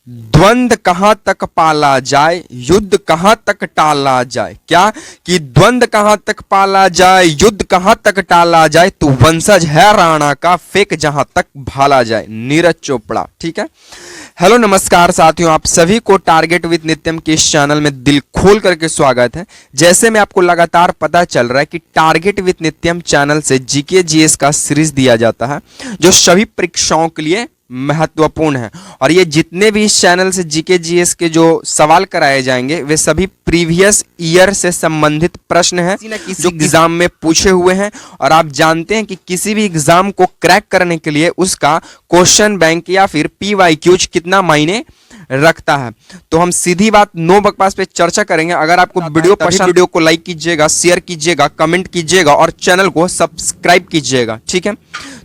द्वंद्व कहां तक पाला जाए, युद्ध कहां तक टाला जाए। क्या कि द्वंद्व कहां तक पाला जाए, युद्ध कहां तक टाला जाए, तू वंशज है राणा का, फेंक जहां तक भाला जाए। नीरज चोपड़ा। ठीक है। हेलो नमस्कार साथियों, आप सभी को टारगेट विद नित्यम के इस चैनल में दिल खोल करके स्वागत है। जैसे में आपको लगातार पता चल रहा है कि टारगेट विद नित्यम चैनल से जीके जीएस का सीरीज दिया जाता है जो सभी परीक्षाओं के लिए महत्वपूर्ण है। और ये जितने भी इस चैनल से जीके जीएस के जो सवाल कराए जाएंगे वे सभी प्रीवियस ईयर से संबंधित प्रश्न हैं जो एग्जाम में पूछे हुए हैं। और आप जानते हैं कि किसी भी एग्जाम को क्रैक करने के लिए उसका क्वेश्चन बैंक या फिर पीवाईक्यूज कितना मायने रखता है। तो हम सीधी बात नो बकवास पे चर्चा करेंगे। अगर आपको वीडियो पसंद, वीडियो को लाइक कीजिएगा, शेयर कीजिएगा, कमेंट कीजिएगा और चैनल को सब्सक्राइब कीजिएगा। ठीक है,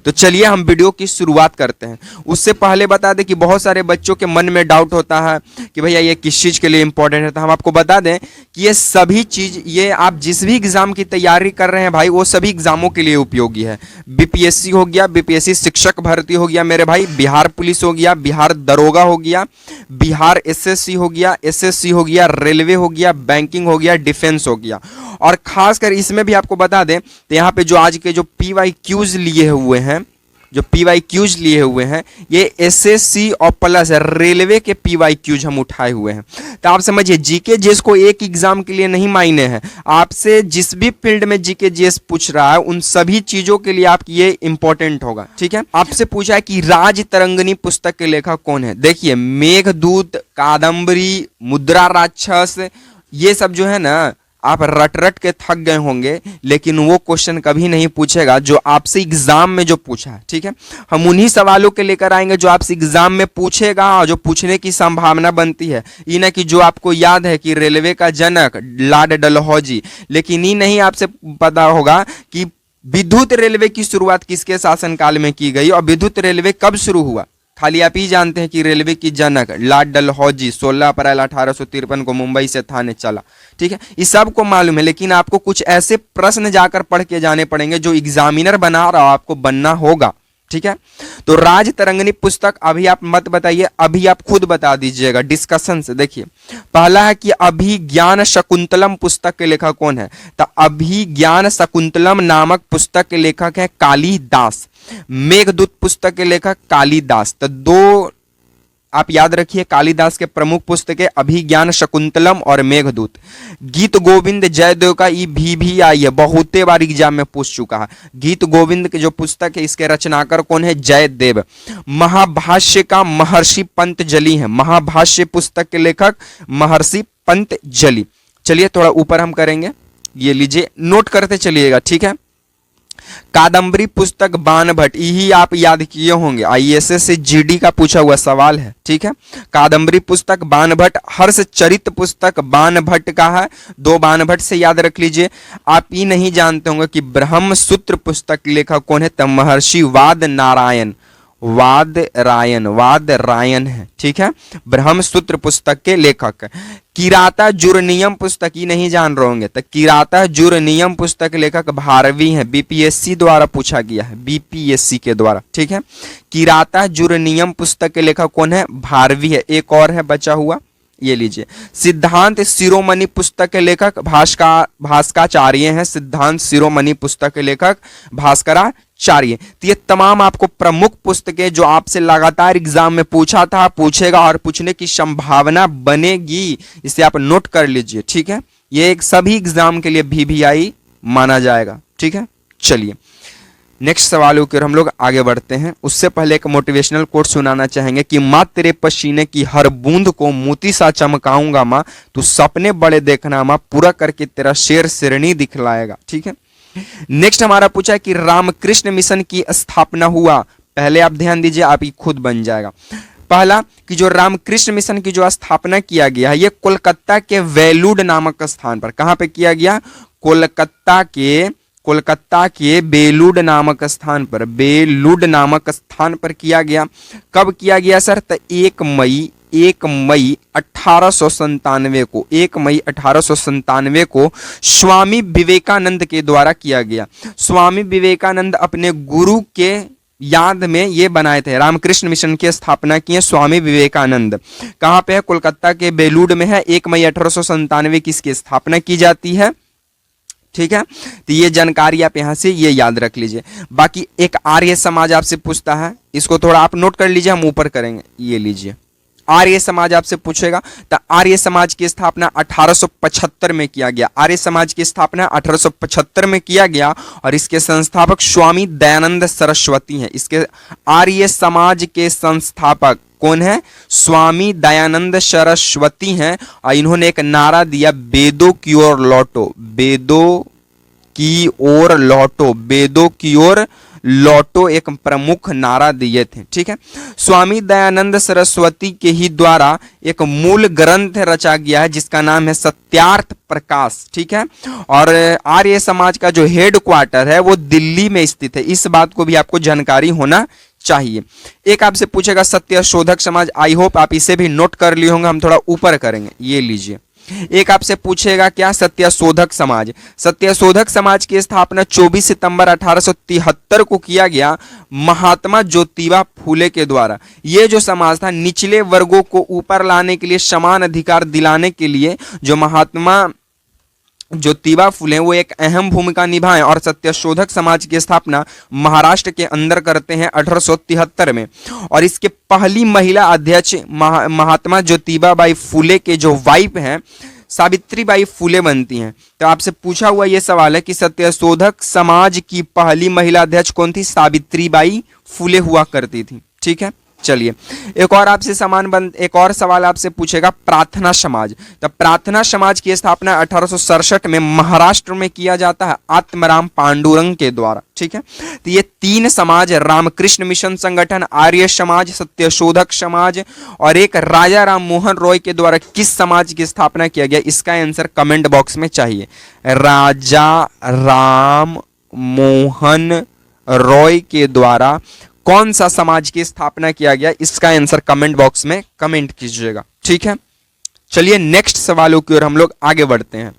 तो चलिए हम वीडियो की शुरुआत करते हैं। उससे पहले बता दें कि बहुत सारे बच्चों के मन में डाउट होता है कि भैया ये किस चीज के लिए इंपॉर्टेंट है। तो हम आपको बता दें कि ये सभी चीज, ये आप जिस भी एग्जाम की तैयारी कर रहे हैं भाई, वो सभी एग्जामों के लिए उपयोगी है। बीपीएससी हो गया, बीपीएससी शिक्षक भर्ती हो गया मेरे भाई, बिहार पुलिस हो गया, बिहार दरोगा हो गया, बिहार एसएससी हो गया, एसएससी हो गया, रेलवे हो गया, बैंकिंग हो गया, डिफेंस हो गया। और खासकर इसमें भी आपको बता दें तो यहाँ पे जो आज के जो पीवाईक्यूज लिए हुए हैं, जो पीवाईक्यूज लिए हुए हैं, ये एसएससी और प्लस रेलवे के पीवाईक्यूज हम उठाए हुए हैं। तो आप समझिए जीके जीएस को एक एग्जाम के लिए नहीं मायने हैं, आपसे जिस भी फील्ड में जीके जीएस पूछ रहा है उन सभी चीजों के लिए आपकी ये इंपॉर्टेंट होगा। ठीक है, आपसे पूछा है कि राज तरंगिणी पुस्तक के लेखक कौन है। देखिए मेघदूत, कादम्बरी, मुद्रा राक्षस, ये सब जो है ना आप रट रट के थक गए होंगे, लेकिन वो क्वेश्चन कभी नहीं पूछेगा जो आपसे एग्जाम में जो पूछा है। ठीक है, हम उन्हीं सवालों के लेकर आएंगे जो आपसे एग्जाम में पूछेगा और जो पूछने की संभावना बनती है। ये ना कि जो आपको याद है कि रेलवे का जनक लॉर्ड डलहौजी, लेकिन ये नहीं आपसे पता होगा कि विद्युत रेलवे की शुरुआत किसके शासनकाल में की गई और विद्युत रेलवे कब शुरू हुआ। खाली आप ही जानते हैं कि रेलवे की जनक लॉर्ड डलहौजी 16 अप्रैल 1853 को मुंबई से थाने चला। ठीक है, ये सब को मालूम है, लेकिन आपको कुछ ऐसे प्रश्न जाकर पढ़ के जाने पड़ेंगे जो एग्जामिनर बना रहा हो आपको बनना होगा। ठीक है, तो राज तरंगिणी पुस्तक अभी आप मत बताइए, अभी आप खुद बता दीजिएगा डिस्कशन से। देखिए पहला है कि अभिज्ञान शकुंतलम पुस्तक के लेखक कौन है। तो अभिज्ञान शकुंतलम नामक पुस्तक के लेखक है कालिदास। मेघदूत पुस्तक के लेखक कालिदास। तो दो आप याद रखिए कालिदास के प्रमुख पुस्तकें अभिज्ञान शकुंतलम और मेघदूत। गीत गोविंद जयदेव का ये भी आई है, बहुते बार एग्जाम में पूछ चुका है। गीत गोविंद की जो पुस्तक है इसके रचनाकार कौन है, जयदेव। महाभाष्य का महर्षि पंतजलि है, महाभाष्य पुस्तक के लेखक महर्षि पंतजलि। चलिए थोड़ा ऊपर हम करेंगे, ये लीजिए नोट करते चलिएगा। ठीक है, कादम्बरी पुस्तक बाणभट्ट, यही आप याद किए होंगे, आईएएस से जीडी का पूछा हुआ सवाल है। ठीक है, कादम्बरी पुस्तक बाणभट्ट। हर्षचरित पुस्तक बाणभट्ट का है, दो बाणभट्ट से याद रख लीजिए। आप ये नहीं जानते होंगे कि ब्रह्मसूत्र पुस्तक लेखक कौन है, तब महर्षि वादरायण है। ठीक है, ब्रह्मसूत्र पुस्तक के लेखक। किराता जुर्नियम पुस्तक, ये नहीं जान रहे होंगे, तो किराता जुर्नियम पुस्तक लेखक भारवी है, बीपीएससी द्वारा पूछा गया है, बीपीएससी के द्वारा। ठीक है, किराता जुर्नियम पुस्तक के लेखक कौन है, भारवी है। एक और है बचा हुआ, ये लीजिए। सिद्धांत शिरोमणि पुस्तक के लेखक भास्कराचार्य हैं, सिद्धांत शिरोमणि पुस्तक के लेखक भास्कराचार्य। तो ये तमाम आपको प्रमुख पुस्तकें जो आपसे लगातार एग्जाम में पूछा था, पूछेगा और पूछने की संभावना बनेगी, इसे आप नोट कर लीजिए। ठीक है, ये एक सभी एग्जाम के लिए VVI माना जाएगा। ठीक है, चलिए नेक्स्ट सवाल के हम लोग आगे बढ़ते हैं। उससे पहले एक मोटिवेशनल कोट सुनाना चाहेंगे कि माँ तेरे पसीने की हर बूंद को मोती सा चमकाऊंगा माँ, तू सपने बड़े देखना माँ, पूरा करके तेरा शेर शेरनी दिखलाएगा। ठीक है, नेक्स्ट हमारा पूछा है कि रामकृष्ण मिशन की स्थापना हुआ। पहले आप ध्यान दीजिए, आप ही खुद बन जाएगा। पहला कि जो रामकृष्ण मिशन की जो स्थापना किया गया है ये कोलकाता के वेलूड नामक स्थान पर, कहां पे किया गया, कोलकाता के बेलूड नामक स्थान पर, बेलूड नामक स्थान पर किया गया। कब किया गया सर, तो 1 मई 1897 को, 1 मई 1897 को स्वामी विवेकानंद के द्वारा किया गया। स्वामी विवेकानंद अपने गुरु के याद में ये बनाए थे। रामकृष्ण मिशन की स्थापना की है स्वामी विवेकानंद। कहाँ पे है? कोलकाता के बेलूड़ में है। 1 मई 1897 की इसकी स्थापना की जाती है। ठीक है, तो ये जानकारी आप यहां से ये याद रख लीजिए। बाकी एक आर्य समाज आपसे पूछता है, इसको थोड़ा आप नोट कर लीजिए, हम ऊपर करेंगे। ये लीजिए, आर्य समाज आपसे पूछेगा, तो आर्य समाज की स्थापना 1875 में किया गया। आर्य समाज की स्थापना 1875 में किया गया और इसके संस्थापक स्वामी दयानंद सरस्वती हैं। इसके आर्य समाज के संस्थापक कौन है? स्वामी दयानंद सरस्वती हैं। और इन्होंने एक नारा दिया, वेदों की ओर लौटो, वेदों की ओर लौटो, वेदों की ओर लौटो, एक प्रमुख नारा दिए थे। ठीक है, स्वामी दयानंद सरस्वती के ही द्वारा एक मूल ग्रंथ रचा गया है जिसका नाम है सत्यार्थ प्रकाश। ठीक है, और आर्य समाज का जो हेड क्वार्टर है वो दिल्ली में स्थित है। इस बात को भी आपको जानकारी होना चाहिए। एक आपसे पूछेगा सत्य शोधक समाज, आई होप आप इसे भी नोट कर लिए होंगे, हम थोड़ा ऊपर करेंगे। ये लीजिए, एक आपसे पूछेगा क्या? सत्यशोधक समाज। सत्यशोधक समाज की स्थापना 24 सितंबर 1873 को किया गया महात्मा ज्योतिबा फूले के द्वारा। यह जो समाज था निचले वर्गों को ऊपर लाने के लिए, समान अधिकार दिलाने के लिए जो महात्मा ज्योतिबा फूले वो एक अहम भूमिका निभाएं और सत्यशोधक समाज की स्थापना महाराष्ट्र के अंदर करते हैं 1873 में। और इसके पहली महिला अध्यक्ष महात्मा ज्योतिबा बाई फूले के जो वाइफ हैं सावित्री बाई फूले बनती हैं। तो आपसे पूछा हुआ ये सवाल है कि सत्यशोधक समाज की पहली महिला अध्यक्ष कौन थी? सावित्री बाई फूले हुआ करती थी। ठीक है, चलिए एक और आपसे एक और सवाल आपसे पूछेगा प्रार्थना समाज। तो प्रार्थना समाज की स्थापना 1867 में महाराष्ट्र में किया जाता है आत्माराम पांडुरंग के द्वारा। ठीक है, तो ये 3 समाज, रामकृष्ण मिशन संगठन, आर्य समाज, सत्यशोधक समाज और एक राजा राम मोहन रॉय के द्वारा किस समाज की स्थापना किया गया? इसका आंसर कमेंट बॉक्स में चाहिए। राजा राम मोहन रॉय के द्वारा कौन सा समाज की स्थापना किया गया? इसका आंसर कमेंट बॉक्स में कमेंट कीजिएगा। ठीक है, चलिए नेक्स्ट सवालों की ओर हम लोग आगे बढ़ते हैं।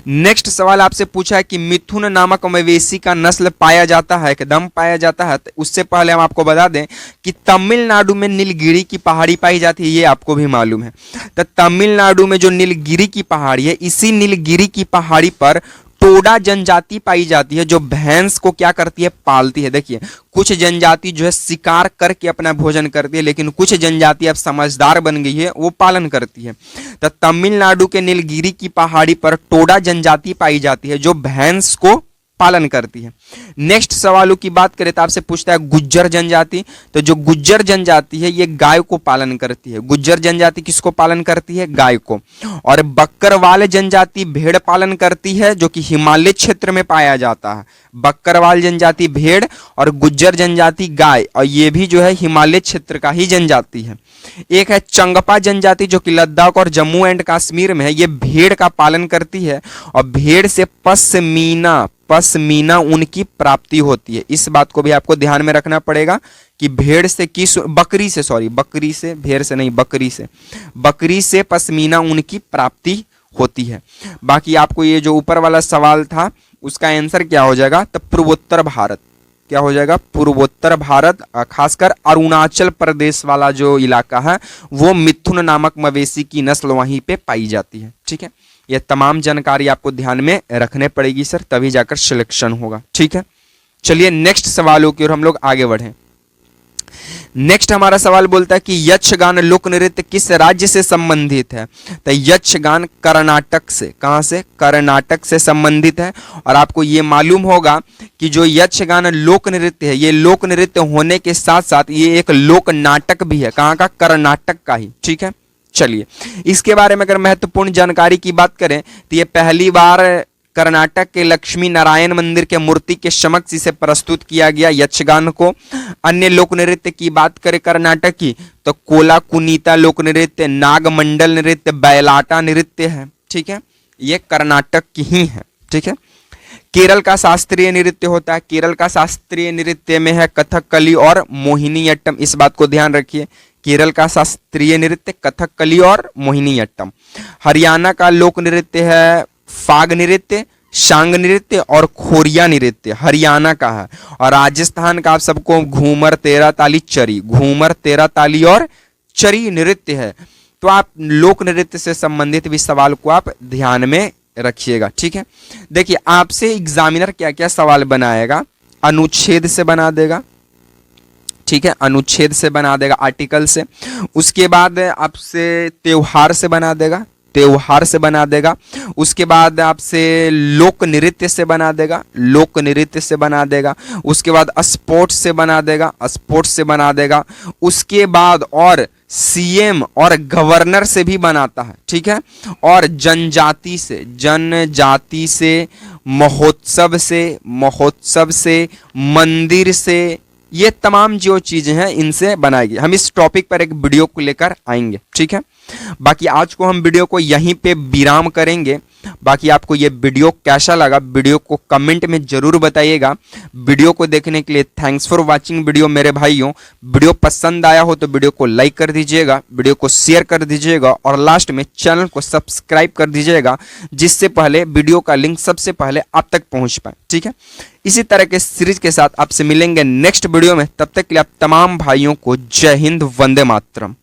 नेक्स्ट सवाल आपसे पूछा है कि मिथुन नामक मवेशी का नस्ल पाया जाता है, एकदम पाया जाता है। तो उससे पहले हम आपको बता दें कि तमिलनाडु में नीलगिरी की पहाड़ी पाई जाती है, ये आपको भी मालूम है। तो तमिलनाडु में जो नीलगिरी की पहाड़ी है, इसी नीलगिरी की पहाड़ी पर टोडा जनजाति पाई जाती है जो भैंस को क्या करती है? पालती है। देखिए, कुछ जनजाति जो है शिकार करके अपना भोजन करती है, लेकिन कुछ जनजाति अब समझदार बन गई है, वो पालन करती है। तो तमिलनाडु के नीलगिरी की पहाड़ी पर टोडा जनजाति पाई जाती है जो भैंस को पालन करती है। नेक्स्ट सवालों की बात करें तो आपसे पूछता है गुज्जर जनजाति। तो जो गुज्जर जनजाति है ये गाय को पालन करती है। गुज्जर जनजाति किसको पालन करती है? गाय को। और बकरवाल जनजाति भेड़ पालन करती है जो कि हिमालय क्षेत्र में पाया जाता है। बकरवाल जनजाति भेड़ और गुज्जर जनजाति गाय, और ये भी जो है हिमालय क्षेत्र का ही जनजाति है। एक है चंगपा जनजाति जो कि लद्दाख और जम्मू एंड कश्मीर में है, ये भेड़ का पालन करती है और भेड़ से पश्मीना ऊन की प्राप्ति होती है। इस बात को भी आपको ध्यान में रखना पड़ेगा कि भेड़ से बकरी से पश्मीना ऊन की प्राप्ति होती है। बाकी आपको ये जो ऊपर वाला सवाल था उसका आंसर क्या हो जाएगा? तो पूर्वोत्तर भारत। क्या हो जाएगा? पूर्वोत्तर भारत, खासकर अरुणाचल प्रदेश वाला जो इलाका है वो मिथुन नामक मवेशी की नस्ल वहीं पे पाई जाती है। ठीक है, ये तमाम जानकारी आपको ध्यान में रखने पड़ेगी सर, तभी जाकर सिलेक्शन होगा। ठीक है, चलिए नेक्स्ट सवालों की ओर हम लोग आगे बढ़ें। नेक्स्ट हमारा सवाल बोलता है कि यक्षगान लोक नृत्य किस राज्य से संबंधित है? तो यक्षगान कर्नाटक से। कहां से? कर्नाटक से संबंधित है। और आपको ये मालूम होगा कि जो यक्षगान लोक नृत्य है, ये लोक नृत्य होने के साथ साथ ये एक लोक नाटक भी है। कहां का? कर्नाटक का ही। ठीक है, चलिए इसके बारे में अगर महत्वपूर्ण जानकारी की बात करें तो ये पहली बार कर्नाटक के लक्ष्मी नारायण मंदिर के मूर्ति के समक्ष इसे प्रस्तुत किया गया यक्षगान को। अन्य लोक नृत्य की बात करें कर्नाटक की तो कोला कुनीता लोक नृत्य, नागमंडल नृत्य, बैलाटा नृत्य है। ठीक है, ये कर्नाटक की ही है। ठीक है, केरल का शास्त्रीय नृत्य होता है। केरल का शास्त्रीय नृत्य में है कथकली और मोहिनीअट्टम। इस बात को ध्यान रखिए, केरल का शास्त्रीय नृत्य कथकली और मोहिनीअट्टम। हरियाणा का लोक नृत्य है फाग नृत्य, शांग नृत्य और खोरिया नृत्य हरियाणा का है। और राजस्थान का आप सबको घूमर, तेरह ताली, चरी, घूमर, तेरह ताली और चरी नृत्य है। तो आप लोक नृत्य से संबंधित भी सवाल को आप ध्यान में रखिएगा, ठीक है। देखिए आपसे एग्जामिनर क्या क्या सवाल बनाएगा, अनुच्छेद से बना देगा, ठीक है, अनुच्छेद से बना देगा, आर्टिकल से। उसके बाद आपसे त्योहार से बना देगा, त्योहार से बना देगा। उसके बाद आपसे लोक नृत्य से बना देगा, लोक नृत्य से बना देगा। उसके बाद स्पोर्ट्स से बना देगा, स्पोर्ट्स से बना देगा। उसके बाद और सीएम और गवर्नर से भी बनाता है, ठीक है। और जनजाति से, जनजाति से, महोत्सव से, महोत्सव से, मंदिर से, ये तमाम जो चीजें हैं इनसे बनाएगी। हम इस टॉपिक पर एक वीडियो को लेकर आएंगे, ठीक है। बाकी आज को हम वीडियो को यहीं पे विराम करेंगे। बाकी आपको ये वीडियो कैसा लगा, वीडियो को कमेंट में जरूर बताइएगा। वीडियो को देखने के लिए थैंक्स फॉर वाचिंग वीडियो मेरे भाइयों। वीडियो पसंद आया हो तो वीडियो को लाइक कर दीजिएगा, वीडियो को शेयर कर दीजिएगा और लास्ट में चैनल को सब्सक्राइब कर दीजिएगा, जिससे पहले वीडियो का लिंक सबसे पहले आप तक पहुंच पाए, ठीक है। इसी तरह के सीरीज के साथ आपसे मिलेंगे नेक्स्ट वीडियो में। तब तक के लिए आप तमाम भाइयों को जय हिंद, वंदे मातरम।